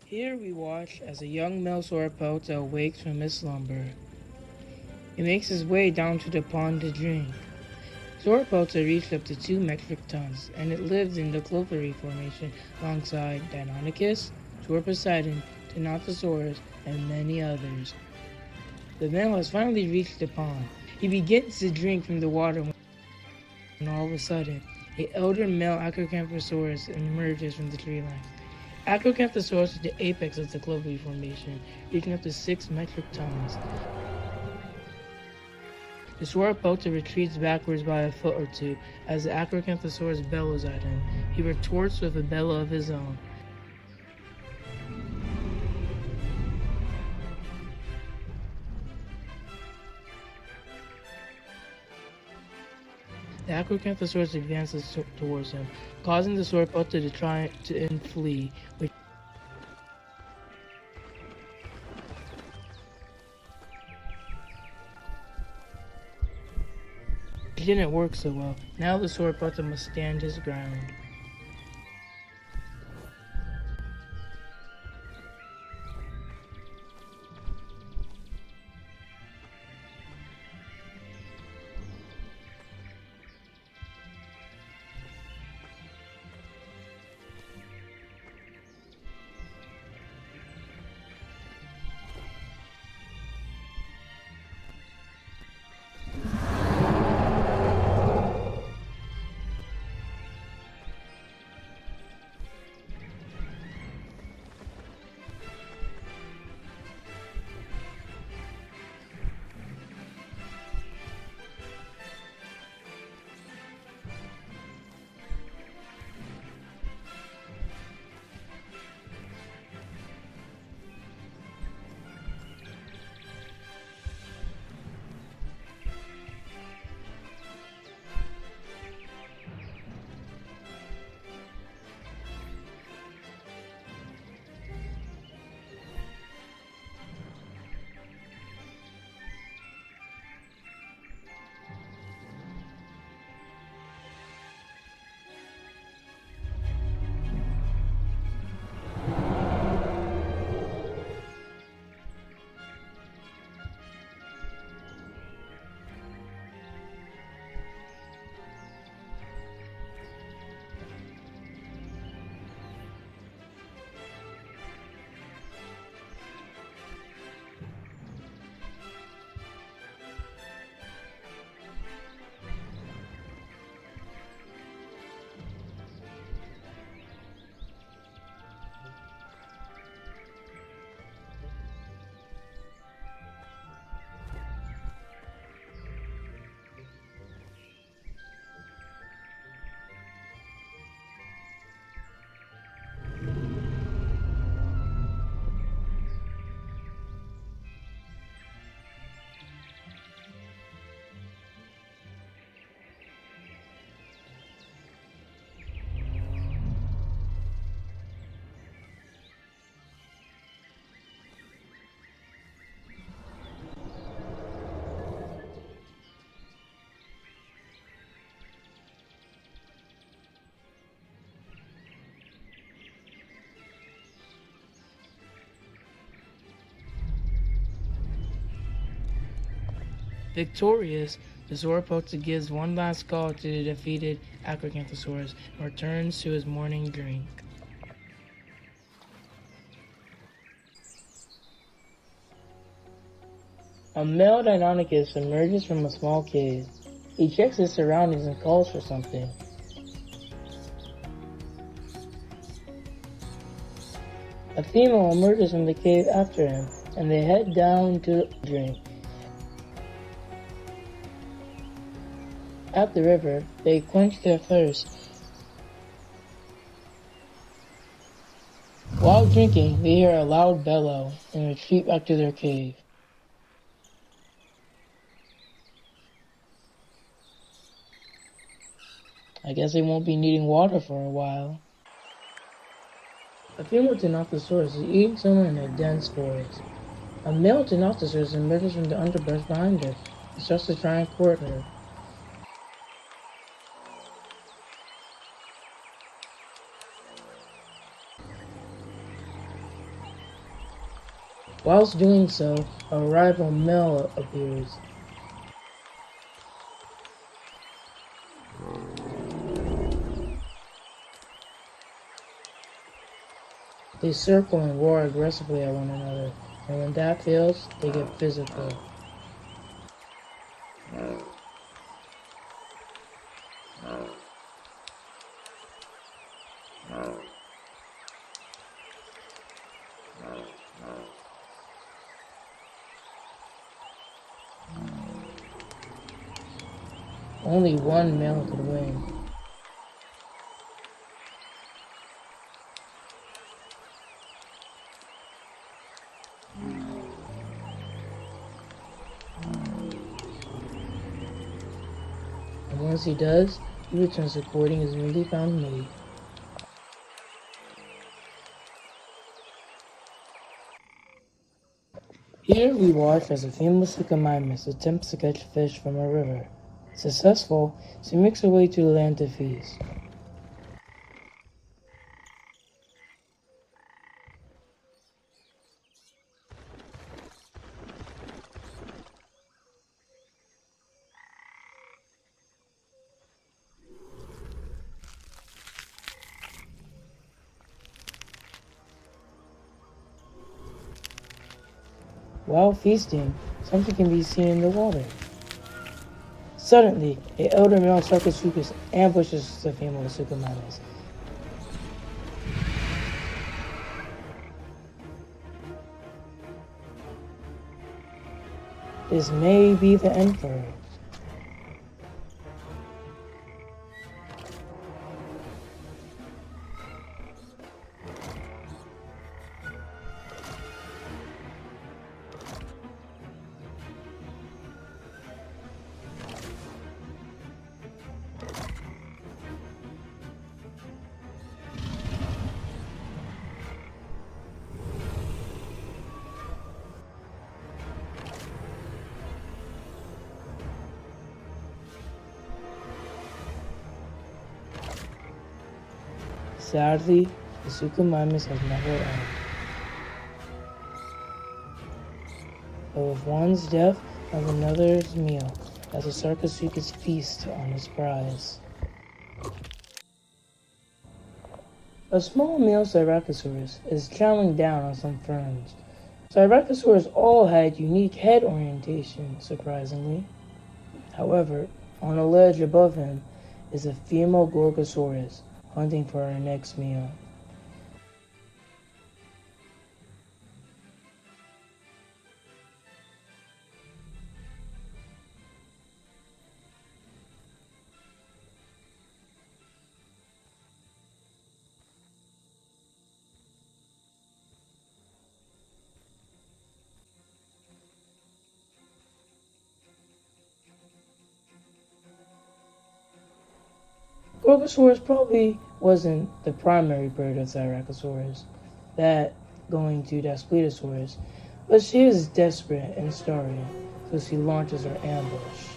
Here we watch as a young male sauropod awakes from his slumber. He makes his way down to the pond to drink. Sauropods reached up to 2 metric tons, and it lived in the Clovery Formation alongside Deinonychus, Sauroposeidon, Tenontosaurus, and many others. The male has finally reached the pond. He begins to drink from the water when all of a sudden, a elder male Acrocanthosaurus emerges from the tree line. Acrocanthosaurus is the apex of the Clovery Formation, reaching up to 6 metric tons. The sauropod retreats backwards by a foot or two as the Acrocanthosaurus bellows at him. He retorts with a bellow of his own. The Acrocanthosaurus advances towards him, causing the sauropod to try to flee, which didn't work so well. Now the sauropod must stand his ground. Victorious, the sauropod gives one last call to the defeated Acrocanthosaurus and returns to his morning drink. A male Deinonychus emerges from a small cave. He checks his surroundings and calls for something. A female emerges from the cave after him, and they head down to drink. At the river, they quench their thirst. While drinking, they hear a loud bellow and retreat back to their cave. I guess they won't be needing water for a while. A female Tenontosaurus is eating someone in a dense forest. A male Tenontosaurus emerges from the underbrush behind her and starts to try and court her. Whilst doing so, a rival male appears. They circle and roar aggressively at one another, and when that fails, they get physical. Only one male could win. And once he does, he returns to courting his newly found mate. Here we watch as a female Suchomimus attempts to catch fish from a river. Successful, she makes her way to the land to feast. While feasting, something can be seen in the water. Suddenly, an elder male Sarcosuchus ambushes the female Suchomimus. This may be the end for her. Sadly, the Suchomimus has never ended. But with one's death of another's meal, as the Sarcosuchus feasts on his prize. A small male Styracosaurus is chowing down on some ferns. Styracosaurs all had unique head orientation, surprisingly. However, on a ledge above him is a female Gorgosaurus hunting for her next meal. Gorgosaurus probably wasn't the primary bird of Styracosaurus, that going to Daspletosaurus, but she is desperate and starving, so she launches her ambush.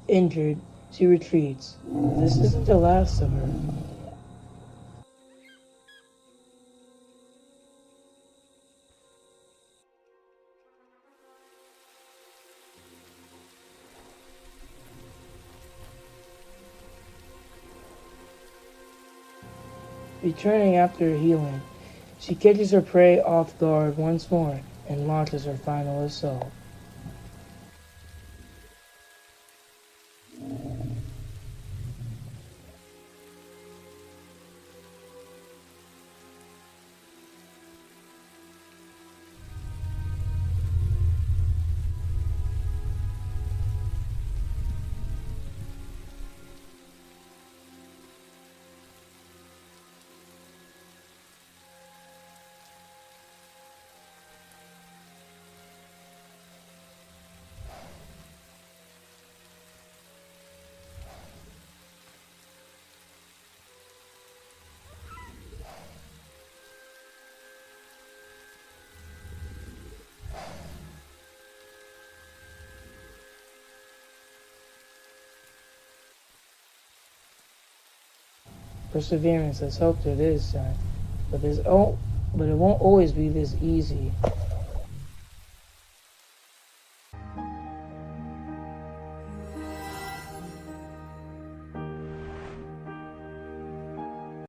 Injured, she retreats. This isn't the last of her. Returning after healing, she catches her prey off guard once more and launches her final assault. Perseverance has helped her this time. But it won't always be this easy.